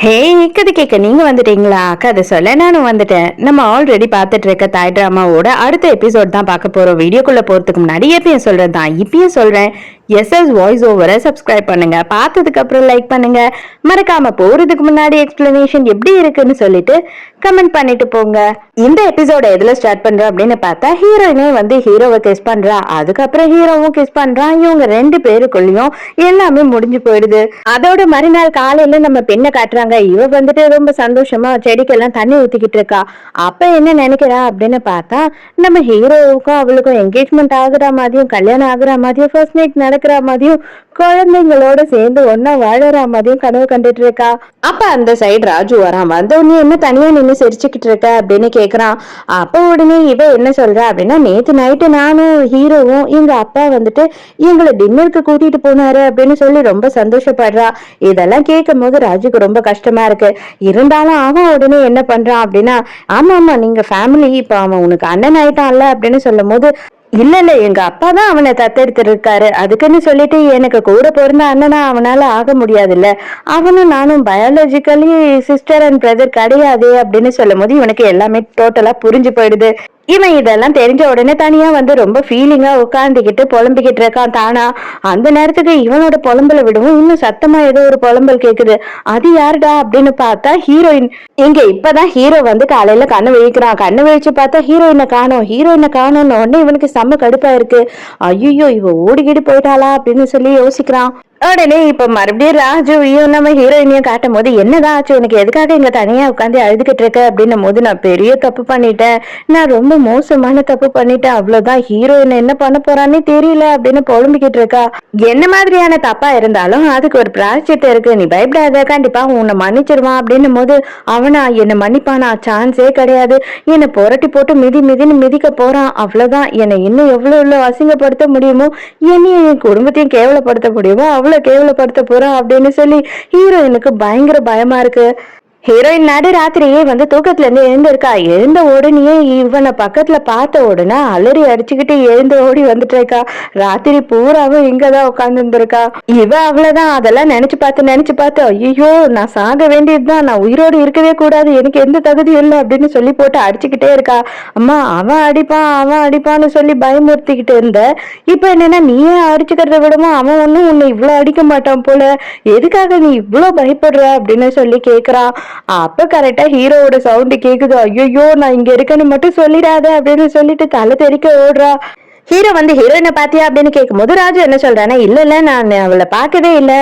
ஹே, கதை கேட்க நீங்க வந்துட்டீங்களா? கதை சொல்ல நானும் வந்துட்டேன். நம்ம ஆல்ரெடி பார்த்துட்டு இருக்க தாய் டிராமாவோட அடுத்த எபிசோட் தான் பார்க்க போறோம். வீடியோக்குள்ள போறதுக்கு முன்னாடி எப்பயும் சொல்றது தான் இப்பயும் சொல்றேன். எஸ்எஸ் வாய்ஸ் ஓவரை சப்ஸ்கிரைப் பண்ணுங்க. பார்த்ததுக்கு அப்புறம் லைக் பண்ணுங்க. மறக்காம போறதுக்கு முன்னாடி எக்ஸ்பிளனேஷன் எப்படி இருக்குன்னு சொல்லிட்டு கமெண்ட் பண்ணிட்டு போங்க. இந்த எபிசோட எதுல ஸ்டார்ட் பண்றோம் அப்படின்னு பார்த்தா, ஹீரோயினே வந்து ஹீரோவை கிஸ் பண்றா. அதுக்கப்புறம் ஹீரோவும் கிஸ் பண்றான். இவங்க ரெண்டு பேருக்குள்ளயும் எல்லாமே முடிஞ்சு போயிடுது. அதோட மறுநாள் காலையில நம்ம பெண்ணை காட்டுறாங்க. இவ வந்துட்டு ரொம்ப சந்தோஷமா செடிக்கெல்லாம் தண்ணி ஊத்திக்கிட்டு இருக்கா. அப்ப என்ன நினைக்கிறா அப்படின்னு பார்த்தா, நம்ம ஹீரோவுக்கும் அவளுக்கும் என்கேஜ்மெண்ட் ஆகுற மாதிரியும் கல்யாணம் ஆகுற மாதிரியும் ஃபர்ஸ்ட் நைட் நடக்கிற மாதிரியும் குழந்தைங்களோட சேர்ந்து ஒன்னா வாழற மாதிரியும் கனவு கண்டுட்டு இருக்கா. அப்ப அந்த சைடு ராஜு வரான். வந்த உடனே என்ன தனியா நின்று சிரிச்சுக்கிட்டு இருக்க அப்படின்னு கேக்குறான். அப்ப உடனே இவ என்ன சொல்றா அப்படின்னா, நேத்து நைட்டு நானும் ஹீரோவும் எங்க அப்பா வந்துட்டு எங்களை டின்னருக்கு கூட்டிட்டு போனாரு அப்படின்னு சொல்லி ரொம்ப சந்தோஷப்படுறா. இதெல்லாம் கேட்கும் போது ராஜுக்கு ரொம்ப கஷ்டமா இருக்கு. இருந்தாலும் அவன் உடனே என்ன பண்றான் அப்படின்னா, ஆமா ஆமா நீங்க ஃபேமிலி, இப்ப அவன் உனக்கு அண்ணன் ஆயிட்டான்ல அப்படின்னு சொல்லும் போது, இல்ல இல்ல எங்க அப்பா தான் அவனை தத்தெடுத்து இருக்காரு, அதுக்குன்னு சொல்லிட்டு எனக்கு கூட பிறந்த அண்ணனா அவனால ஆக முடியாது இல்ல, அவனும் நானும் பயாலஜிக்கலி சிஸ்டர் அண்ட் பிரதர் கிடையாது அப்படின்னு சொல்லும் போது இவனுக்கு எல்லாமே டோட்டலா புரிஞ்சு போயிடுது. இவன் இதெல்லாம் தெரிஞ்ச உடனே தனியா வந்து ரொம்ப ஃபீலிங்கா உட்காந்துக்கிட்டு புலம்பிக்கிட்டு இருக்கான் தானா. அந்த நேரத்துக்கு இவனோட புலம்பல விடவும் இன்னும் சத்தமா ஏதோ ஒரு புலம்பல் கேக்குது. அது யாருடா அப்படின்னு பார்த்தா ஹீரோயின். இங்க இப்பதான் ஹீரோ வந்து காலையில கண்ணு விழிக்கிறான். கண்ணு விழிச்சு பார்த்தா ஹீரோயினை காணோம். ஹீரோயினை காணோம்னு உடனே இவனுக்கு செம்ம கடுப்பா இருக்கு. ஐயோ இவ ஓடிக்கிட்டு போயிட்டாளா அப்படின்னு சொல்லி யோசிக்கிறான். உடனே இப்ப மறுபடியும் ராஜுவையும் நம்ம ஹீரோயினையும் காட்டும் போது, என்னதான் ஆச்சு உனக்கு, எதுக்காக இங்க தனியா உட்காந்து அழுதுகிட்டு இருக்க அப்படின்னும் போது, நான் பெரிய தப்பு பண்ணிட்டேன், நான் ரொம்ப மோசமான தப்பு பண்ணிட்டேன், அவ்வளவுதான், ஹீரோயின் என்ன பண்ண போறான்னு தெரியல அப்படின்னு புலம்பிக்கிட்டு இருக்கா. என்ன மாதிரியான தப்பா இருந்தாலும் அதுக்கு ஒரு பிராய்ச்சிட்டு இருக்கு, நீ பயப்படாத, கண்டிப்பா உன்னை மன்னிச்சிருவான் அப்படின்னும் போது, அவனா என்ன மன்னிப்பானா, சான்ஸே கிடையாது, என்னை புரட்டி போட்டு மிதின்னு மிதிக்க போறான், அவ்வளவுதான், என்னை இன்னும் எவ்வளவு அசிங்கப்படுத்த முடியுமோ, என்னையும் என் குடும்பத்தையும் கேவலப்படுத்த முடியுமோ அவ்வளவு கேவலப்படுத்த போறான் அப்படின்னு சொல்லி ஹீரோயினுக்கு பயங்கர பயமா இருக்கு. ஹீரோயின் நடு ராத்திரியே வந்து தூக்கத்துல இருந்து எழுந்திருக்கா. எழுந்த உடனே இவனை பக்கத்துல பார்த்த உடனே அலறி அடிச்சுக்கிட்டு எழுந்து ஓடி வந்துட்டு இருக்கா. ராத்திரி பூராவும் இங்கதான் உட்கார்ந்து இருந்திருக்கா. இவ அவ்வளவுதான், அதெல்லாம் நினைச்சு பார்த்து ஐயோ நான் சாக வேண்டியதுதான், நான் உயிரோடு இருக்கவே கூடாது, எனக்கு எந்த தகுதியும் இல்லை அப்படின்னு சொல்லி போட்டு அடிச்சுக்கிட்டே இருக்கா. அம்மா அவன் அடிப்பான்னு சொல்லி பயமுறுத்திக்கிட்டு இருந்த, இப்ப என்னன்னா நீயே அடிச்சுக்கிறத விடமா அவன் ஒன்னும் உன்னை இவ்வளவு அடிக்க மாட்டான் போல, எதுக்காக நீ இவ்வளவு பயப்படுற அப்படின்னு சொல்லி கேக்குறா. அப்ப கரெக்டா ஹீரோவோட சவுண்ட் கேக்குது. ஐயோ நான் இங்க இருக்கேன்னு மட்டும் சொல்லிடாத அப்படின்னு சொல்லிட்டு தலை தெறிக்க ஓடுறா. ஹீரோ வந்து ஹீரோயினை பாத்தியா அப்படின்னு கேட்கும் போது ராஜு என்ன சொல்றானா, இல்ல நான் அவளை பார்க்கவே இல்லை,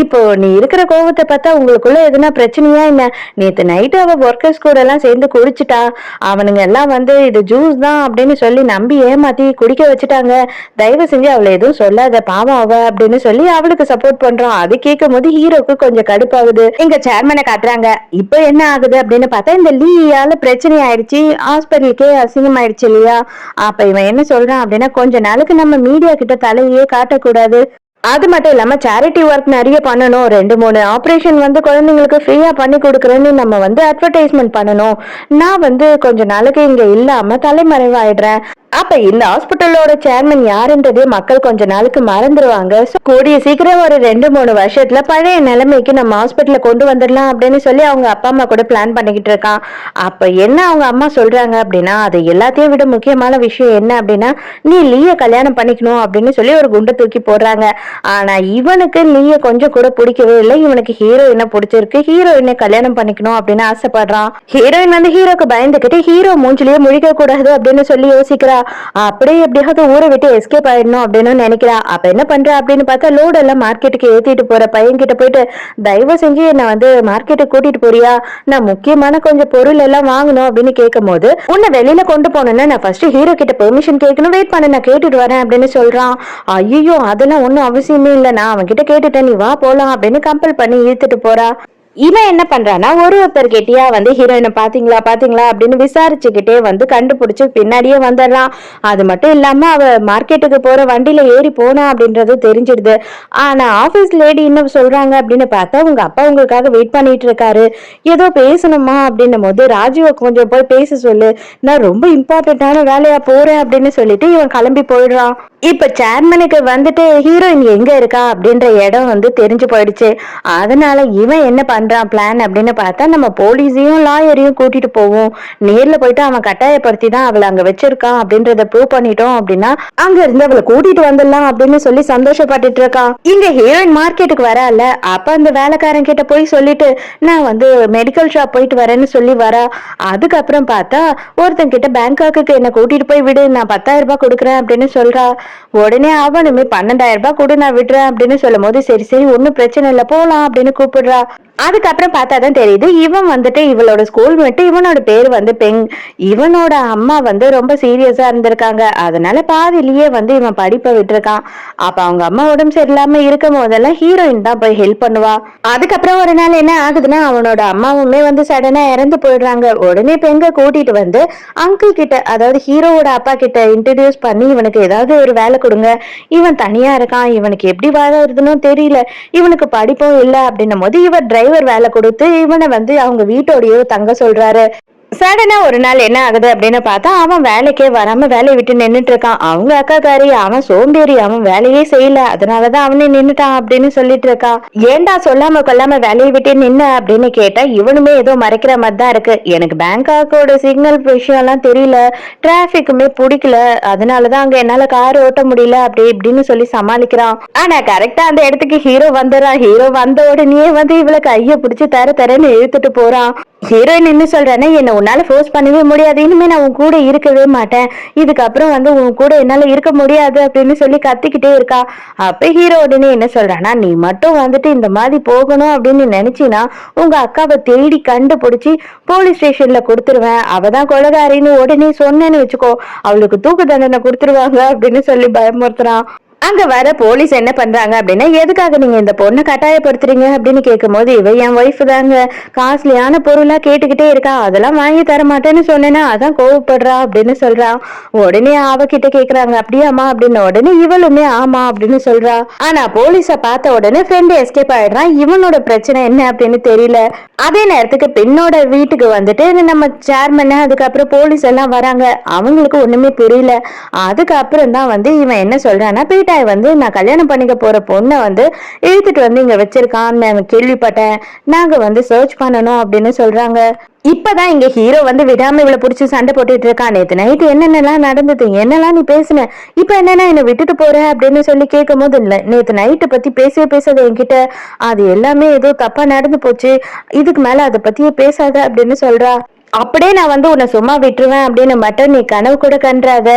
இப்போ நீ இருக்கிற கோவத்தை பார்த்தா உங்களுக்குள்ள எதுனா பிரச்சனையா என்ன, நேத்து நைட்டு அவ ஒர்க்கர்ஸ் கூட எல்லாம் சேர்ந்து குடிச்சிட்டா, அவனுங்க எல்லாம் வந்து இது ஜூஸ் தான் அப்படின்னு சொல்லி நம்பி ஏமாத்தி குடிக்க வச்சுட்டாங்க, தயவு செஞ்சு அவளை எதுவும் சொல்லாத, பாவம் அவ அப்படின்னு சொல்லி அவளுக்கு சப்போர்ட் பண்றான். அது கேட்கும் போது ஹீரோக்கு கொஞ்சம் கடுப்பாகுது. எங்க சேர்மனை காட்டுறாங்க. இப்போ என்ன ஆகுது அப்படின்னு பார்த்தா, இந்த லீயால பிரச்சனை ஆயிடுச்சு, ஹாஸ்பிட்டலுக்கே அசிங்கம் ஆயிடுச்சு இல்லையா. அப்ப இவன் என்ன சொல்றான் அப்படின்னா, கொஞ்ச நாளுக்கு நம்ம மீடியா கிட்ட தலையே காட்டக்கூடாது, அது மட்டும் இல்லாம சேரிட்டி ஒர்க் நிறைய பண்ணணும், 2-3 ஆபரேஷன் வந்து குழந்தைங்களுக்கு ஃப்ரீயா பண்ணி கொடுக்குறேன்னு நம்ம வந்து அட்வர்டைஸ்மெண்ட் பண்ணணும், நான் வந்து கொஞ்ச நாளுக்கு இங்க இல்லாம தலைமறைவாயிடுறேன், அப்ப இந்த ஹாஸ்பிட்டலோட சேர்மன் யாருன்றதே மக்கள் கொஞ்ச நாளுக்கு மறந்துடுவாங்க, கூடிய சீக்கிரம் ஒரு 2-3 வருஷத்துல பழைய நிலைமைக்கு நம்ம ஹாஸ்பிட்டல கொண்டு வந்துடலாம் அப்படின்னு சொல்லி அவங்க அப்பா அம்மா கூட பிளான் பண்ணிக்கிட்டு இருக்கான். அப்ப என்ன அவங்க அம்மா சொல்றாங்க அப்படின்னா, அது எல்லாத்தையும் விட முக்கியமான விஷயம் என்ன அப்படின்னா, நீ லீய கல்யாணம் பண்ணிக்கணும் அப்படின்னு சொல்லி ஒரு குண்டை தூக்கி போடுறாங்க. ஆனா இவனுக்கு லீய கொஞ்சம் கூட பிடிக்கவே இல்லை. இவனுக்கு ஹீரோயினை பிடிச்சிருக்கு, ஹீரோயினை கல்யாணம் பண்ணிக்கணும் அப்படின்னு ஆசைப்படுறான். ஹீரோயின் வந்து ஹீரோக்கு பயந்துகிட்டு ஹீரோ மூஞ்சிலேயே முழிக்க கூடாது அப்படின்னு சொல்லி யோசிக்கிறா. அப்படியே எப்படியாவது ஊரை விட்டு எஸ்கேப் ஆயிடணும் அப்படின்னு நினைக்கிறா. அப்ப என்ன பண்றா அப்படின்னு பார்த்தா, லோடு எல்லாம் மார்க்கெட்டுக்கு ஏத்திட்டு போற பையன் கிட்ட போயிட்டு, தயவு செஞ்சு என்ன வந்து மார்க்கெட்டுக்கு கூட்டிட்டு போறியா, நான் முக்கியமான கொஞ்சம் பொருள் எல்லாம் வாங்கணும் அப்படின்னு கேட்கும் போது, உன்னை வெளியில கொண்டு போனேன்னா நான் ஃபர்ஸ்ட் ஹீரோ கிட்ட பெர்மிஷன் கேட்கணும், வெயிட் பண்ண நான் கேட்டுட்டு வரேன் அப்படின்னு சொல்றான். ஐயோ அதெல்லாம் ஒன்னும் அவசியமே இல்லை, நான் அவன் கிட்ட கேட்டுட்டேன், நீ வா போலாம் அப்படின்னு கம்பல் பண்ணி இழுத்துட்டு போறா. இவன் என்ன பண்றானா, ஒருத்தர் கிட்டயா வந்து ஹீரோயினை பாத்தீங்களா அப்படின்னு விசாரிச்சுக்கிட்டே வந்து கண்டுபிடிச்சு பின்னாடியே வந்துடுறான். அது மட்டும் இல்லாம அவ மார்க்கெட்டுக்கு போற வண்டியில ஏறி போனா அப்படின்றது தெரிஞ்சிடுது. ஆனா ஆபீஸ் லேடி என்ன சொல்றாங்க அப்படின்னு பார்த்தா, உங்க அப்பா உங்களுக்காக வெயிட் பண்ணிட்டு இருக்காரு, ஏதோ பேசணுமா அப்படின்னும் போது, ராஜுவை கொஞ்சம் போய் பேச சொல்லு, நான் ரொம்ப இம்பார்ட்டன்டான வேலையா போறேன் அப்படின்னு சொல்லிட்டு இவன் கிளம்பி போயிடுறான். இப்ப சேர்மனுக்கு வந்துட்டு ஹீரோயின் எங்க இருக்கா அப்படின்ற இடம் வந்து தெரிஞ்சு போயிடுச்சு. அதனால இவன் என்ன பண்றான் பிளான் அப்படின்னு பார்த்தா, நம்ம போலீஸையும் லாயரையும் கூட்டிட்டு போவோம். நேர்ல போயிட்டு அவன் கட்டாயப்படுத்தி தான் அவளை அங்க வச்சிருக்கான் அப்படின்றத ப்ரூவ் பண்ணிட்டோம் அப்படின்னா அங்க இருந்து அவளை கூட்டிட்டு வந்துடலாம் அப்படின்னு சொல்லி சந்தோஷப்பட்டுட்டு இருக்கான். இங்க ஹீரோயின் மார்க்கெட்டுக்கு வரல. அப்ப அந்த வேலைக்காரன் கிட்ட போய் சொல்லிட்டு நான் வந்து மெடிக்கல் ஷாப் போயிட்டு வரேன்னு சொல்லி வரா. அதுக்கப்புறம் பார்த்தா ஒருத்தன் கிட்ட பேங்காக்கு என்ன கூட்டிட்டு போய் விடு, நான் 10,000 ரூபாய் கொடுக்குறேன் அப்படின்னு சொல்றா. உடனே அவனுமே 12,000 ரூபாய் கொடு நான் விடுறேன் அப்படின்னு சொல்லும் போது சரி சரி ஒன்னும் பிரச்சனை இல்லை போலாம் அப்படின்னு கூப்பிடுறா. அதுக்கப்புறம் பார்த்தாதான் தெரியுது இவன் வந்துட்டு இவளோட ஸ்கூல் மேட்டு, இவனோட பேர் வந்து பெங். இவனோட அம்மா வந்து ரொம்ப சீரியஸா இருந்திருக்காங்க. அதனால பாதிலேயே வந்து இவன் படிப்பை விட்டுருக்கான். அப்ப அவங்க அம்மா உடம்பு சரியில்லாம இருக்கும் போதெல்லாம் ஹீரோயின் தான் போய் ஹெல்ப் பண்ணுவா. அதுக்கப்புறம் ஒரு நாள் என்ன ஆகுதுன்னா அவனோட அம்மாவுமே வந்து சடனா இறந்து போயிடுறாங்க. உடனே பெங்க கூட்டிட்டு வந்து அங்கிள் கிட்ட, அதாவது ஹீரோவோட அப்பா கிட்ட இன்ட்ரடியூஸ் பண்ணி இவனுக்கு ஏதாவது ஒரு வேலை கொடுங்க, இவன் தனியா இருக்கான், இவனுக்கு எப்படி வாழறதுன்னு தெரியல, இவனுக்கு படிப்பும் இல்லை அப்படின்னும் போது இவர் டிரைவர் வேலை கொடுத்து இவனை வந்து அவங்க வீட்டோடய தங்க சொல்றாரு. சடனா ஒரு நாள் என்ன ஆகுது அப்படின்னு பார்த்தா அவன் வேலைக்கே வராம வேலையை விட்டு நின்றுட்டு இருக்கான். அவங்க அக்காக்காரி அவன் சோம்பேறி, அவன் வேலையே செய்யல, அதனாலதான் அவனே நின்னுட்டான் அப்படின்னு சொல்லிட்டு இருக்கான். ஏண்டா சொல்லாம கொல்லாம வேலையை விட்டு நின்ன அப்படின்னு கேட்டா இவனுமே ஏதோ மறைக்கிற மாதிரி தான் இருக்கு. எனக்கு பேங்காக்கோட சிக்னல் விஷயம் எல்லாம் தெரியல, டிராபிக்குமே பிடிக்கல, அதனாலதான் அங்க என்னால கார் ஓட்ட முடியல அப்படி இப்படின்னு சொல்லி சமாளிக்கிறான். ஆனா கரெக்டா அந்த இடத்துக்கு ஹீரோ வந்துடுறான். ஹீரோ வந்த உடனே வந்து இவளை கைய பிடிச்சி தரன்னு இழுத்துட்டு போறான். ஹீரோயின் என்ன சொல்றேன்னா என்ன உன்னால ஃபோர்ஸ் பண்ணவே முடியாது, இனிமே நான் உன் கூட இருக்கவே மாட்டேன், இதுக்கப்புறம் வந்து உன் கூட என்னால இருக்க முடியாது அப்படின்னு சொல்லி கத்திக்கிட்டே இருக்கா. அப்ப ஹீரோ உடனே என்ன சொல்றானா, நீ மட்டும் வந்துட்டு இந்த மாதிரி போகணும் அப்படின்னு நினைச்சினா உங்க அக்காவை தேடி கண்டுபிடிச்சி போலீஸ் ஸ்டேஷன்ல கொடுத்துருவேன், அவதான் கொலகாரின்னு உடனே சொன்னேன்னு வச்சுக்கோ, அவளுக்கு தூக்கு தண்டனை கொடுத்துருவாங்க அப்படின்னு சொல்லி பயமுறுத்துறான். அங்க வர போலீஸ் என்ன பண்றாங்க அப்படின்னா எதுக்காக நீங்க இந்த பொண்ணை கட்டாயப்படுத்துறீங்க அப்படின்னு கேட்கும் போது இவ என் ஒய்ஃப் தாங்க, காஸ்ட்லியான பொருளா கேட்டுக்கிட்டே இருக்கா, அதெல்லாம் வாங்கி தர மாட்டேன்னு சொன்னேன்னா அதான் கோவப்படுறா அப்படின்னு சொல்றான். உடனே அவகிட்ட கேக்குறாங்க அப்படியாமா அப்படின்னு, உடனே இவளுமே ஆமா அப்படின்னு சொல்றா. ஆனா போலீஸ பார்த்த உடனே ஃப்ரெண்ட் எஸ்கேப் ஆயிடுறான். இவனோட பிரச்சனை என்ன அப்படின்னு தெரியல. அதே நேரத்துக்கு பெண்ணோட வீட்டுக்கு வந்துட்டு நம்ம சேர்மன் அதுக்கப்புறம் போலீஸ் எல்லாம் வராங்க. அவங்களுக்கு ஒண்ணுமே புரியல. அதுக்கப்புறம் தான் வந்து இவன் என்ன சொல்றான்னா வந்து நான் கல்யாணம் பண்ணிக்க போற பொண்ணை வந்து இழுத்துட்டு வந்து இங்க வச்சிருக்கான்னு கேள்விப்பட்டேன், நாங்க வந்து சர்ச் பண்ணணும் அப்படின்னு சொல்றாங்க. இப்பதான் இங்க ஹீரோ வந்து விடாம இவளை புடிச்சு சண்டை போட்டுட்டு இருக்கான். நேத்து நைட்டு என்னென்னலாம் நடந்தது, என்னெல்லாம் நீ பேசுன, இப்ப என்னன்னா என்ன விட்டுட்டு போற அப்படின்னு சொல்லி கேட்கும் போது இல்ல நேத்து நைட்டு பத்தி பேசாத என்கிட்ட, அது எல்லாமே ஏதோ தப்பா நடந்து போச்சு, இதுக்கு மேல அதை பத்தியே பேசாத அப்படின்னு சொல்றா. அப்படியே நான் வந்து உன்னை சும்மா விட்டுருவேன் அப்படின்னு மட்டும் நீ கனவு கூட கண்டாத.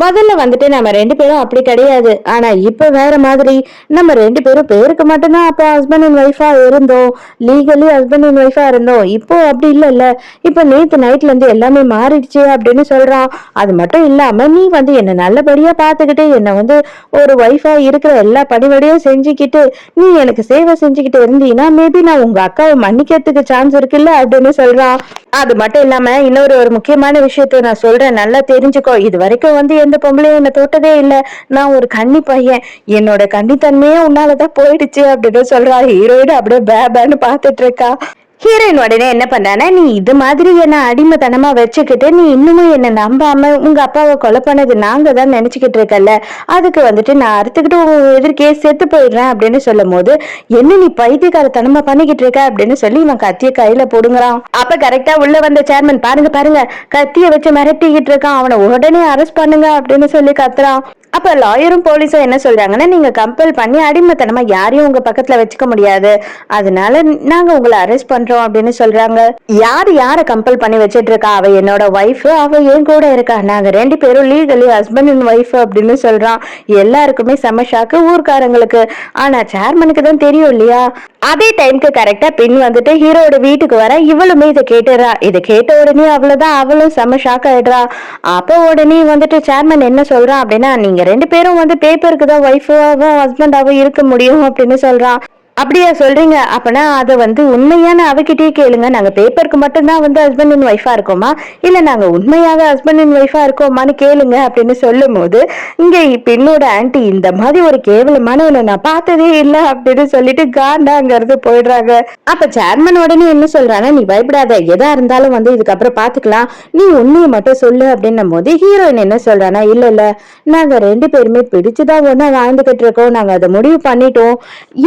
முதல்ல வந்துட்டு நம்ம 2 பேரும் அப்படி கிடையாது, ஆனா இப்ப வேற மாதிரி. நம்ம 2 பேரும் பேருக்கு மட்டும்தான் அப்ப ஹஸ்பண்ட் அண்ட் ஒய்ஃபா இருந்தோம், லீகலி ஹஸ்பண்ட் அண்ட் ஒய்ஃபா இருந்தோம், இப்போ அப்படி இல்ல, இப்ப நேத்து நைட்ல இருந்து எல்லாமே மாறிடுச்சு அப்படின்னு சொல்றான். அது மட்டும் இல்லாம நீ வந்து என்ன நல்லபடியா பாத்துக்கிட்டு என்ன வந்து ஒரு ஒய்ஃபா இருக்கிற எல்லா பணிவடையும் செஞ்சுக்கிட்டு நீ எனக்கு சேவை செஞ்சுக்கிட்டு இருந்தீங்கன்னா மேபி நான் உங்க அக்காவை மன்னிக்கிறதுக்கு சான்ஸ் இருக்குல்ல அப்படின்னு சொல்றான். அது மட்டும் இல்லாம இன்னொரு முக்கியமான விஷயத்த நான் சொல்றேன், நல்லா தெரிஞ்சுக்கோ, இது வரைக்கும் வந்து எந்த பொம்பளையும் என்ன தொட்டதே இல்ல, நான் ஒரு கன்னி பையன், என்னோட கன்னித்தன்மையே உன்னாலதான் போயிடுச்சு அப்படின்னு சொல்றா. ஹீரோயின் அப்படியே பேன்னு பாத்துட்டு இருக்கா. ஹீரோயின் உடனே என்ன பண்றானா, நீ இது மாதிரி என்ன அடிமைத்தனமா வச்சுக்கிட்டு நீ இன்னமும் என்ன நம்பாம உங்க அப்பாவை கொலை பண்ணது நாங்க தான் நினைச்சுக்கிட்டு இருக்கல, அதுக்கு வந்துட்டு நான் அறுத்துக்கிட்டு உங்க எதிர்க்கே செத்து போயிடுறேன் அப்படின்னு சொல்லும் போது என்ன நீ பைத்தியக்காரத்தனமா பண்ணிக்கிட்டு இருக்க அப்படின்னு சொல்லி இவன் கத்திய கையில போடுங்கிறான். அப்ப கரெக்டா உள்ள வந்த சேர்மன் பாருங்க கத்திய வச்சு மிரட்டிக்கிட்டு இருக்கான், அவனை உடனே அரெஸ்ட் பண்ணுங்க அப்படின்னு சொல்லி கத்துறான். அப்ப லாயரும் போலீஸும் என்ன சொல்றாங்கன்னா, நீங்க கம்பல் பண்ணி அடிமைத்தனமா யாரையும் உங்க பக்கத்துல வச்சுக்க முடியாது, அதனால நாங்க உங்களை அரெஸ்ட் பண்றோம் அப்படின்னு சொல்றாங்க. யார கம்பல் பண்ணி வச்சிட்டு இருக்கா, அவ என்னோட ஒய்ஃப், அவ என் கூட இருக்கா, நாங்க 2 பேரும் லீகலி ஹஸ்பண்ட் அண்ட் ஒய்ஃப் அப்படின்னு சொல்றான். எல்லாருக்குமே செம ஷாக்கு ஊர்க்காரங்களுக்கு. ஆனா சேர்மனுக்கு தான் தெரியும் இல்லையா. அதே டைம்க்கு கரெக்டா பின் வந்துட்டு ஹீரோட வீட்டுக்கு வர இவளுமே இதை கேட்டுறா. இதை கேட்ட உடனே அவ்வளவுதான் அவளும் செம ஷாக் ஆயிடுறா. அப்ப உடனே வந்துட்டு சேர்மன் என்ன சொல்றான் அப்படின்னா, நீங்க 2 பேரும் வந்து பேப்பருக்கு தான் ஒய்ஃபாவும் ஹஸ்பண்டாவும் இருக்க முடியும் அப்படின்னு சொல்றான். அப்படியா சொல்றீங்க? அப்பனா அத வந்து உண்மையான அவகிட்டயே கேளுங்க. நாங்க பேப்பருக்கு மட்டும்தான் வந்து ஹஸ்பண்ட் அண்ட் ஒய்ஃபா இருக்கோமா? இல்ல நாங்க உண்மையாவே ஹஸ்பண்ட் அண்ட் ஒய்ஃபா இருக்கோமான்னு கேளுங்க அப்படின்னு சொல்லும்போது, இங்க பெண்ணோட ஆன்டி இந்த மாதிரி ஒரு கேவலமானவன நான் பார்த்ததே இல்ல அப்படின்னு சொல்லிட்டு காண்டா அங்கிருந்து போயிடுறாங்க. அப்ப சேர்மன் உடனே என்ன சொல்றாங்க, நீ பயப்படாத. எதா இருந்தாலும் வந்து இதுக்கப்புறம் பாத்துக்கலாம். நீ உண்மைய மட்டும் சொல்லு அப்படின்னும் போது ஹீரோயின் என்ன சொல்றானா, இல்ல இல்ல நாங்க 2 பேருமே பிடிச்சுதான் ஒண்ணா வாழ்ந்துகிட்டு இருக்கோம். நாங்க அத முடிவு பண்ணிட்டோம்.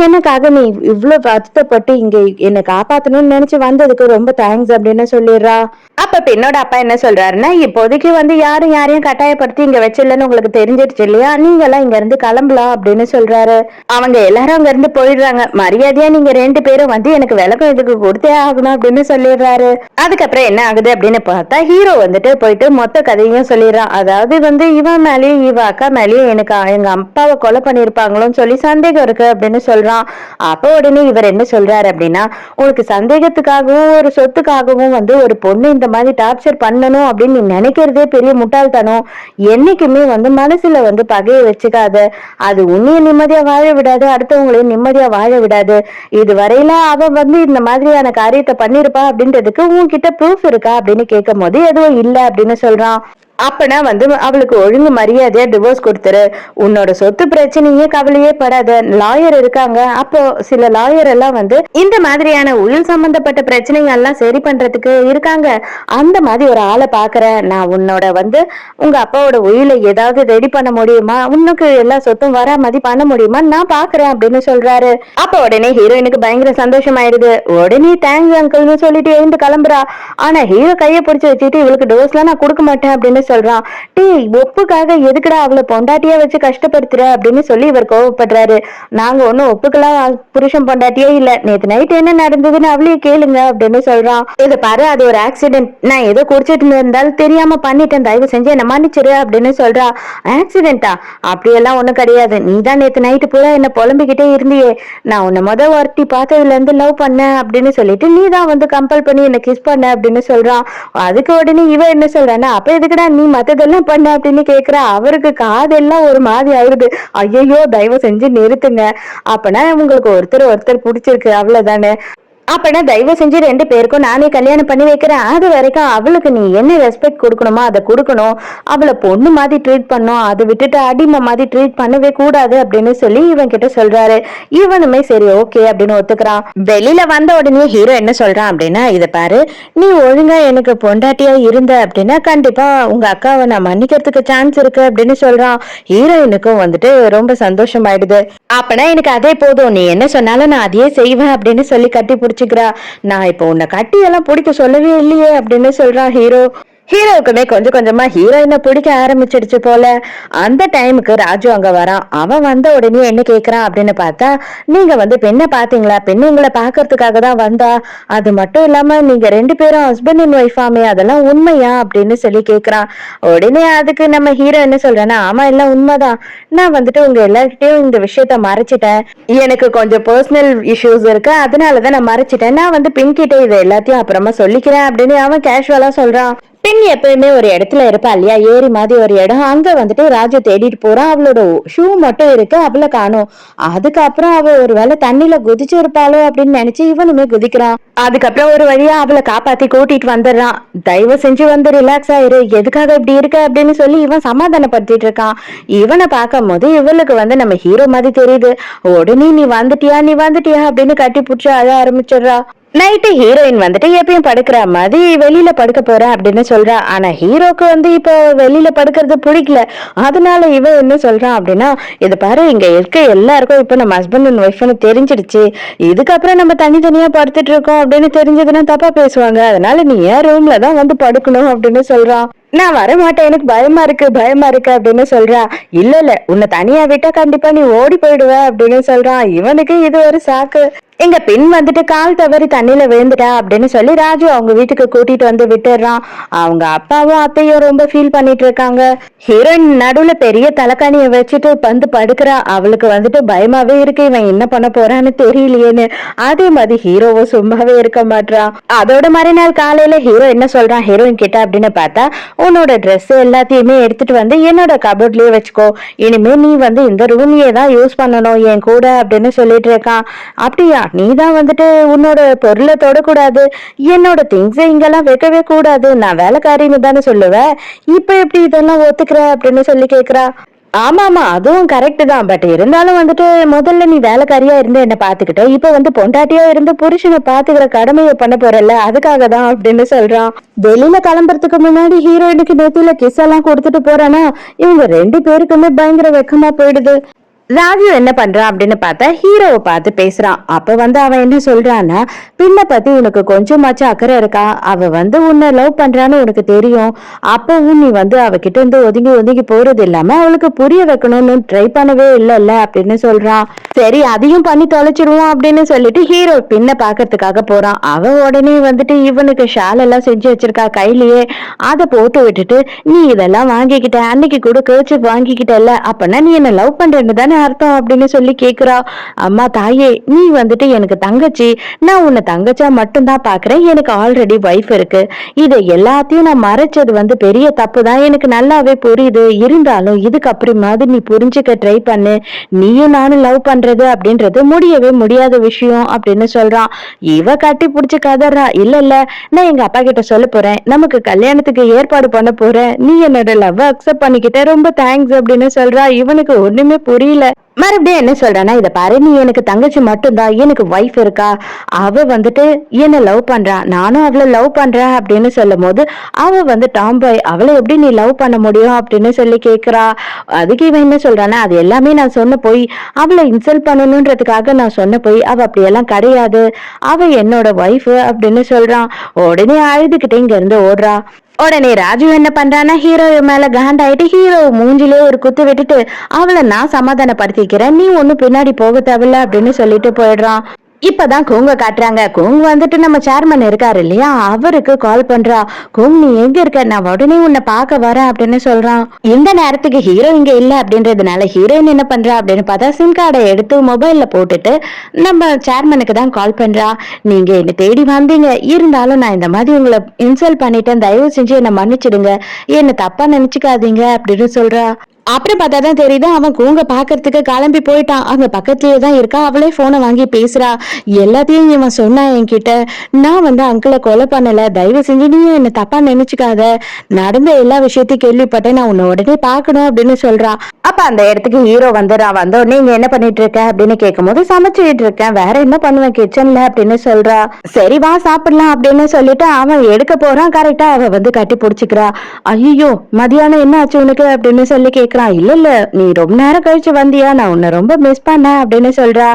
எனக்காக நீ இவ்வளவு வருத்தப்பட்டு இங்க என்னை காப்பாத்தணும்னு நினைச்சு வந்ததுக்கு ரொம்ப தேங்க்ஸ் அப்படின்னு சொல்லிடுறா. அப்ப பெண்ணோட அப்பா என்ன சொல்றாருன்னா, இப்போதைக்கு வந்து யாரும் யாரையும் கட்டாயப்படுத்தி இங்க வச்சிடலன்னு உங்களுக்கு தெரிஞ்சிருச்சு இல்லையா, நீங்க எல்லாம் இங்க இருந்து கிளம்பலாம் அப்படின்னு சொல்றாரு. அவங்க எல்லாரும் அங்க இருந்து போயிடுறாங்க. மரியாதையா நீங்க 2 பேரும் வந்து எனக்கு விளக்கம் இதுக்கு கொடுத்தே ஆகணும் அப்படின்னு சொல்லிடுறாரு. அதுக்கப்புறம் என்ன ஆகுது அப்படின்னு பார்த்தா, ஹீரோ வந்துட்டு போயிட்டு மொத்த கதையும் சொல்லிடுறான். அதாவது வந்து இவன் மேலேயும் இவ அக்கா மேலேயும் எனக்கு எங்க அப்பாவை கொலை பண்ணிருப்பாங்களோன்னு சொல்லி சந்தேகம் இருக்கு அப்படின்னு சொல்றான். அப்போ உடனே இவர் என்ன சொல்றாரு அப்படின்னா, உனக்கு சந்தேகத்துக்காகவும் ஒரு சொத்துக்காகவும் வந்து ஒரு பொண்ணு இந்த மாதிரி டார்ச்சர் பண்ணணும் அப்படின்னு நீ நினைக்கிறதே பெரிய முட்டாள்தனம். என்னைக்குமே வந்து மனசுல வந்து பகையை வச்சுக்காத. அது உன்னைய நிம்மதியா வாழ விடாது, அடுத்தவங்களையும் நிம்மதியா வாழ விடாது. இது வரையில அவ வந்து இந்த மாதிரியான காரியத்தை பண்ணிருப்பா அப்படின்றதுக்கு உன்கிட்ட ப்ரூஃப் இருக்கா அப்படின்னு கேட்கும் போது எதுவும் இல்ல அப்படின்னு சொல்றான். அப்பனா வந்து அவளுக்கு ஒழுங்கு மரியாதையா டிவோர்ஸ் கொடுத்துரு. உன்னோட சொத்து பிரச்சனையே கவலையே படாத. லாயர் இருக்காங்க. அப்போ சில லாயர் எல்லாம் வந்து இந்த மாதிரியான உயில் சம்பந்தப்பட்ட பிரச்சனைகள் எல்லாம் சரி பண்றதுக்கு இருக்காங்க. அந்த மாதிரி ஒரு ஆளை பாக்குறேன். நான் உன்னோட வந்து உங்க அப்பாவோட உயிலை ஏதாவது ரெடி பண்ண முடியுமா, உனக்கு எல்லா சொத்தும் வரா மாதிரி பண்ண முடியுமா நான் பாக்குறேன் அப்படின்னு சொல்றாரு. அப்ப உடனே ஹீரோயினுக்கு பயங்கர சந்தோஷம் ஆயிடுது. உடனே தேங்க்ஸ் அங்கிள்னு சொல்லிட்டு எழுந்து கிளம்புறா. ஆனா ஹீரோ கையை பிடிச்சு வச்சுட்டு இவளுக்கு டிவோர்ஸ் எல்லாம் நான் கொடுக்க மாட்டேன் அப்படின்னு சொல்றான். டேய் ஒப்புக்காக எதுக்குடா அவளை பொண்டாட்டியா வச்சு கஷ்டப்படுத்துற அப்படின்னு சொல்லி இவர் கோவப்படுறாரு. நாங்க ஒண்ணும் ஒப்புக்கலாம் புருஷன் பொண்டாட்டியே இல்ல. நேத்து நைட் என்ன நடந்ததுன்னு அவளையே கேளுங்க அப்படின்னு சொல்றான். இத பாரு, அது ஒரு ஆக்சிடென்ட். நான் ஏதோ குடிச்சிட்டு இருந்தாலும் தெரியாம பண்ணிட்டேன். தயவு செஞ்சு என்ன மன்னிச்சிரு அப்படின்னு சொல்றா. ஆக்சிடென்டா? அப்படியெல்லாம் ஒண்ணும் கிடையாது. நீ தான் நேத்து நைட்டு பூரா என்ன புலம்பிக்கிட்டே இருந்தியே. நான் உன்னை ஒருத்தி பார்த்ததுல இருந்து லவ் பண்ண அப்படின்னு சொல்லிட்டு நீ தான் வந்து கம்பல் பண்ணி என்ன கிஸ் பண்ண அப்படின்னு சொல்றான். அதுக்கு உடனே இவ என்ன சொல்றான்னா, அப்ப எதுக்குடா நீ மத்ததெல்லாம் பண்ண அப்படின்னு கேக்குறா. அவருக்கு காதெல்லாம் ஒரு மாதிரி ஆயிடுது. ஐயோ தயவு செஞ்சு நிறுத்துங்க. அப்பனா உங்களுக்கு ஒருத்தர் ஒருத்தர் பிடிச்சிருக்கு அவ்வளவுதானே. அப்பனா தயவு செஞ்சு 2 பேருக்கும் நானே கல்யாணம் பண்ணி வைக்கிறேன். அது வரைக்கும் அவளுக்கு நீ என்ன ரெஸ்பெக்ட் கொடுக்கணுமோ அதை கொடுக்கணும். அவளை பொண்ணு மாதிரி ட்ரீட் பண்ணும். அதை விட்டுட்டு அடிமை மாதிரி ட்ரீட் பண்ணவே கூடாது அப்படின்னு சொல்லி இவன் கிட்ட சொல்றாரு. இவனுமே சரி ஓகே அப்படின்னு ஒத்துக்கிறான். வெளியில வந்த உடனே ஹீரோ என்ன சொல்றான் அப்படின்னா, இத பாரு, நீ ஒழுங்கா எனக்கு பொண்டாட்டியா இருந்த அப்படின்னா கண்டிப்பா உங்க அக்காவை நான் மன்னிக்கிறதுக்கு சான்ஸ் இருக்கு அப்படின்னு சொல்றான். ஹீரோயினுக்கும் வந்துட்டு ரொம்ப சந்தோஷம் ஆயிடுது. அப்பனா எனக்கு அதே போதும், நீ என்ன சொன்னாலும் நான் அதையே செய்வேன் அப்படின்னு சொல்லி கட்டி பிடிச்சிக்கிறா. நான் இப்போ உன்னை கட்டி எல்லாம் பிடிக்க சொல்லவே இல்லையே அப்படின்னு சொல்றான் ஹீரோ. ஹீரோவுக்குமே கொஞ்சம் கொஞ்சமா ஹீரோயினை பிடிக்க ஆரம்பிச்சிடுச்சு போல. அந்த டைமுக்கு ராஜு அங்க வரான். அவன் வந்த உடனே என்ன கேக்குறான் அப்படின்னு பார்த்தா, நீங்க வந்து பெண்ணை பாத்தீங்களா, பெண்ணு உங்களை பாக்குறதுக்காக தான் வந்தா, அது மட்டும் இல்லாம நீங்க 2 பேரும் ஹஸ்பண்ட் அண்ட் ஒய்ஃபாமே, அதெல்லாம் உண்மையா அப்படின்னு சொல்லி கேக்குறான். உடனே அதுக்கு நம்ம ஹீரோ என்ன சொல்றான்னா, ஆமா எல்லாம் உண்மைதான். நான் வந்துட்டு உங்க எல்லார்கிட்டயும் இந்த விஷயத்த மறைச்சிட்டேன். எனக்கு கொஞ்சம் பர்சனல் இஷ்யூஸ் இருக்கு, அதனாலதான் நான் மறைச்சிட்டேன். நான் வந்து பின் கிட்ட இதை எல்லாத்தையும் அப்புறமா சொல்லிக்கிறேன் அப்படின்னு அவன் கேஷுவலா சொல்றான். பெண் எப்பயுமே ஒரு இடத்துல இருப்பா இல்லையா, ஏரி மாதிரி ஒரு இடம். அங்க வந்துட்டு ராஜு தேடிட்டு போறான். அவளோட ஷூ மட்டும் இருக்கு, அவளை காணும். அதுக்கப்புறம் அவ ஒரு வேளை தண்ணியில குதிச்சு இருப்பாளோ அப்படின்னு நினைச்சு இவனுமே குதிக்கிறான். அதுக்கப்புறம் ஒரு வழியா அவளை காப்பாத்தி கூட்டிட்டு வந்துடுறான். தயவு செஞ்சு வந்து ரிலாக்ஸ் ஆயிரு, எதுக்காக இப்படி இருக்க அப்படின்னு சொல்லி இவன் சமாதானப்படுத்திட்டு இருக்கான். இவனை பார்க்கும் போது இவளுக்கு வந்து நம்ம ஹீரோ மாதிரி தெரியுது. உடனே நீ வந்துட்டியா அப்படின்னு கட்டி பிடிச்சி அழ ஆரம்பிச்சிடுறா. நைட்டு ஹீரோயின் வந்துட்டு எப்பயும் படுக்கிற மாதிரி வெளியில படுக்க போறேன் அப்படின்னு சொல்றா. ஆனா ஹீரோக்கு வந்து இப்போ வெளியில படுக்கிறது பிடிக்கல. அதனால இவன் என்ன சொல்றான் அப்படின்னா, இது பாரு, இங்க இருக்க எல்லாருக்கும் இப்ப நம்ம ஹஸ்பண்ட் அண்ட் ஒய்ஃப்னு தெரிஞ்சிடுச்சு. இதுக்கப்புறம் நம்ம தனித்தனியா படுத்துட்டு இருக்கோம் அப்படின்னு தெரிஞ்சதுன்னா தப்பா பேசுவாங்க. அதனால நீ ஏன் ரூம்ல தான் வந்து படுக்கணும் அப்படின்னு சொல்றான். நான் வரமாட்டேன், எனக்கு பயமா இருக்கு அப்படின்னு சொல்றா. இல்ல உன்னை தனியா விட்டா கண்டிப்பா நீ ஓடி போயிடுவ அப்படின்னு சொல்றான். இவனுக்கு இது ஒரு சாக்கு. எங்க பெண் வந்துட்டு கால் தவறி தண்ணியில விழுந்துட்டா அப்படின்னு சொல்லி ராஜு அவங்க வீட்டுக்கு கூட்டிட்டு வந்து விட்டுறான். அவங்க அப்பாவும் அத்தையும் ரொம்ப ஃபீல் பண்ணிட்டு இருக்காங்க. ஹீரோயின் நடுவுல பெரிய தலைக்காணிய வச்சுட்டு வந்து படுக்கிறா. அவளுக்கு வந்துட்டு பயமாவே இருக்கு, இவன் என்ன பண்ண போறான்னு தெரியலையேன்னு. அதே மாதிரி ஹீரோவும் சும்மாவே இருக்க மாட்டான். அதோட மறுநாள் காலையில ஹீரோ என்ன சொல்றான் ஹீரோயின் கிட்ட அப்படின்னு பார்த்தா, உன்னோட ட்ரெஸ் எல்லாத்தையுமே எடுத்துட்டு வந்து என்னோட கபோர்ட்லயே வச்சுக்கோ, இனிமே நீ வந்து இந்த ரூமையே தான் யூஸ் பண்ணணும் என் கூட அப்படின்னு சொல்லிட்டு இருக்கான். அப்படியா, நீ தான் வந்துட்டு உன்னோட பொருளை தொடக்கூடாது, என்னோட திங்ஸ் இங்கெல்லாம் வைக்கவே கூடாது, நான் வேலைக்காரின்னு தானே சொல்லுவேன், இப்ப எப்படி இதெல்லாம் ஒத்துக்கிற அப்படின்னு சொல்லி கேக்குறா. ஆமா ஆமா, அதுவும் கரெக்ட் தான். பட் இருந்தாலும் வந்துட்டு முதல்ல நீ வேலைக்காரியா இருந்து என்ன பாத்துக்கிட்ட, இப்ப வந்து பொண்டாட்டியா இருந்து புருஷனை பாத்துக்கிற கடமையை பண்ண போறல, அதுக்காக தான் அப்படின்னு சொல்றான். வெளியில கிளம்புறதுக்கு முன்னாடி ஹீரோயினுக்கு நெத்தியில கிஸ் எல்லாம் கொடுத்துட்டு போறானா, இவங்க 2 பேருக்குமே பயங்கர வெக்கமா போயிடுது. ராஜு என்ன பண்றான் அப்படின்னு பார்த்தா ஹீரோவை பார்த்து பேசுறான். அப்ப வந்து அவன் என்ன சொல்றான்னா, பின்ன பத்தி உனக்கு கொஞ்சமாச்சும் அக்கறை இருக்கா, அவ வந்து உன்னை லவ் பண்றான்னு உனக்கு தெரியும், அப்பவும் நீ வந்து அவகிட்ட இருந்து ஒதுங்கி ஒதுங்கி போறது இல்லாம அவளுக்கு புரிய வைக்கணும்னு ட்ரை பண்ணவே இல்லைல்ல அப்படின்னு சொல்றான். சரி அதையும் பண்ணி தொலைச்சிருவோம் அப்படின்னு சொல்லிட்டு ஹீரோ பின்ன பாக்குறதுக்காக போறான். அவ உடனே வந்துட்டு இவனுக்கு ஷால் எல்லாம் செஞ்சு வச்சிருக்கா கையிலேயே, அதை போட்டு விட்டுட்டு, நீ இதெல்லாம் வாங்கிக்கிட்ட, அன்னைக்கு கூட கேர்ச்சி வாங்கிக்கிட்டல, அப்பனா நீ என்ன லவ் பண்றேன்னு தானே அர்த்தம் அப்படின்னு சொல்லி கேக்குறா. அம்மா தாயே, நீ வந்துட்டு எனக்கு தங்கச்சி, நான் உன்னை தங்கச்சா மட்டும்தான் பாக்குறேன், எனக்கு ஆல்ரெடி வைஃப் இருக்கு, இதை எல்லாத்தையும் நான் மறைச்சது வந்து பெரிய தப்பு தான், எனக்கு நல்லாவே புரியுது, இருந்தாலும் இதுக்கப்புறமாவது நீ புரிஞ்சுக்க ட்ரை பண்ணு, நீயும் நானும் லவ் பண்றது அப்படின்றது முடியவே முடியாத விஷயம் அப்படின்னு சொல்றான். இவ கட்டி பிடிச்சு கதறா, இல்ல இல்ல, நான் எங்க அப்பா கிட்ட சொல்ல போறேன், நமக்கு கல்யாணத்துக்கு ஏற்பாடு பண்ண போறேன், நீ என்னோட லவ் அக்செப்ட் பண்ணிக்கிட்ட, ரொம்ப தேங்க்ஸ் அப்படின்னு சொல்றா. இவனுக்கு ஒண்ணுமே புரியல. மறுபடியும் என்ன சொல்றானா, இத பாரு, நீ எனக்கு தங்கச்சி மட்டும்தான், எனக்கு வைஃப் இருக்கா, அவ வந்துட்டு என்ன லவ் பண்றா, நானும் அவளை லவ் பண்றேன் அப்படின்னு சொல்லும் போது அவ வந்து டாம்பாய், அவளை எப்படி நீ லவ் பண்ண முடியும் அப்படின்னு சொல்லி கேக்குறா. அதுக்கு இவன் என்ன சொல்றானா, அது எல்லாமே நான் சொன்ன போய், அவளை இன்சல்ட் பண்ணணும்ன்றதுக்காக நான் சொன்ன போய், அவ அப்படியெல்லாம் கிடையாது, அவ என்னோட வைஃப் அப்படின்னு சொல்றான். உடனே அழுதுகிட்டே இங்க இருந்து ஓடுறா. உடனே ராஜு என்ன பண்றான்னா, ஹீரோ மேல காண்டாயிட்டு ஹீரோ மூஞ்சிலே ஒரு குத்து விட்டுட்டு, அவளை நான் சமாதானப்படுத்திக்கிறேன், நீ ஒன்னும் பின்னாடி போக தேவையில்ல அப்படின்னு சொல்லிட்டு போயிடுறான். இப்பதான் குங்க காட்டுறாங்க. குங் வந்துட்டு நம்ம சேர்மன் இருக்காரு இல்லையா, அவருக்கு கால் பண்றா. குங் நீ எங்க இருக்க, நான் உடனே உன்னை பார்க்க வரேன் அப்படின்னு சொல்றான். இந்த நேரத்துக்கு ஹீரோ இங்க இல்ல அப்படின்றதுனால ஹீரோயின் என்ன பண்றா அப்படின்னு பார்த்தா, சிம் கார்டை எடுத்து மொபைல்ல போட்டுட்டு நம்ம சேர்மனுக்கு தான் கால் பண்றா. நீங்க என்ன தேடி வந்தீங்க, இருந்தாலும் நான் இந்த மாதிரி உங்களை இன்சல்ட் பண்ணிட்டேன், தயவு செஞ்சு என்ன மன்னிச்சிடுங்க, என்ன தப்பா நினைச்சுக்காதீங்க அப்படின்னு சொல்றா. அப்புறம் பார்த்தாதான் தெரியுது, அவன் கூங்க பாக்குறதுக்கு கிளம்பி போயிட்டான். அங்க பக்கத்துலயே தான் இருக்கா. அவளே போனை வாங்கி பேசுறா. எல்லாத்தையும் இவன் சொன்னா என்கிட்ட, நான் வந்து அங்கிளை கொலை பண்ணல, தயவு செஞ்சு நீயும் என்ன தப்பா நினைச்சுக்காத, நடந்த எல்லா விஷயத்தையும் கேள்விப்பட்டேன், நான் உன்னை உடனே பாக்கணும் அப்படின்னு சொல்றா. அப்ப அந்த இடத்துக்கு ஹீரோ வந்துடுறா. வந்த உடனே நீங்க என்ன பண்ணிட்டு இருக்க அப்படின்னு கேட்கும் போது, சமைச்சுட்டு இருக்கேன், வேற என்ன பண்ணுவேன் கிச்சன்ல அப்படின்னு சொல்றா. சரி வா சாப்பிடலாம் அப்படின்னு சொல்லிட்டு அவன் எடுக்க போறான். கரெக்டா அவ வந்து கட்டி பிடிச்சிக்கிறா. ஐயோ மதியானம் என்ன ஆச்சு உனக்கு அப்படின்னு சொல்லி கேட்கிறான். இல்ல இல்ல, நீ ரொம்ப நேரம் கழிச்சு வந்தியா, நான் உன்னை ரொம்ப மிஸ் பண்ணேன் அப்படின்னு சொல்றா.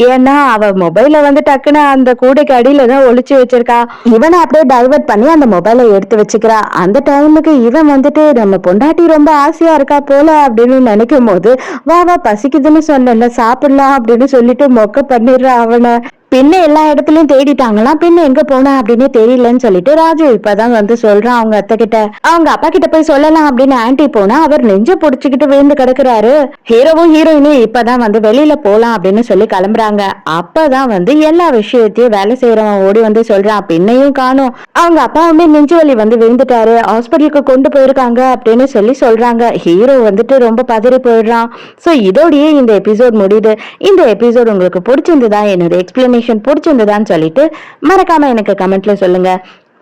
ஏன்னா அவ மொபைல வந்து டக்குன்னு அந்த கூடைக்கு அடியில தான் ஒளிச்சு வச்சிருக்கா. இவனை அப்படியே டைவர்ட் பண்ணி அந்த மொபைலை எடுத்து வச்சுக்கிறா. அந்த டைமுக்கு இவன் வந்துட்டு நம்ம பொண்டாட்டி ரொம்ப ஆசையா இருக்கா போல அப்படின்னு நினைக்கும் போது, வா வா பசிக்குதுன்னு சொன்னல சாப்பிடலாம் அப்படின்னு சொல்லிட்டு மொக்க பண்ணிடுறா அவனை. பின்ன எல்லா இடத்துலயும் தேடிட்டாங்களாம், பின்ன எங்க போனா அப்படின்னு தெரியலன்னு சொல்லிட்டு ராஜு இப்பதான் வந்து சொல்றான் அவங்க அத்தை கிட்ட. அவங்க அப்பா கிட்ட போய் சொல்லலாம் அப்படின்னு ஆன்டி போனா அவர் நெஞ்ச புடிச்சுக்கிட்டு விழுந்து கிடக்குறாரு. ஹீரோவும் ஹீரோயினும் இப்பதான் வந்து வெளியில போலாம் அப்படின்னு சொல்லி கிளம்புறாங்க. அப்பதான் வந்து எல்லா விஷயத்தையும் வேலை செய்யறவன் ஓடி வந்து சொல்றான், பின்னையும் காணும், அவங்க அப்பாவுமே நெஞ்சு வலி வந்து விழுந்துட்டாரு, ஹாஸ்பிட்டலுக்கு கொண்டு போயிருக்காங்க அப்படின்னு சொல்லி சொல்றாங்க. ஹீரோ வந்துட்டு ரொம்ப பதறி போயிடுறான். சோ இதோடயே இந்த எபிசோட் முடியுது. இந்த எபிசோட் உங்களுக்கு பிடிச்சிருந்ததா, என்னோட எக்ஸ்பிளனேஷன் பிடிச்சிருந்ததான்னு சொல்லிட்டு மறக்காம எனக்கு கமெண்ட்ல சொல்லுங்க.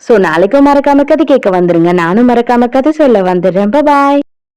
சோ நாளைக்கும் மறக்காம கதை கேட்க வந்துருங்க, நானும் மறக்காம கதை சொல்ல வந்துடுறேன். பாய்.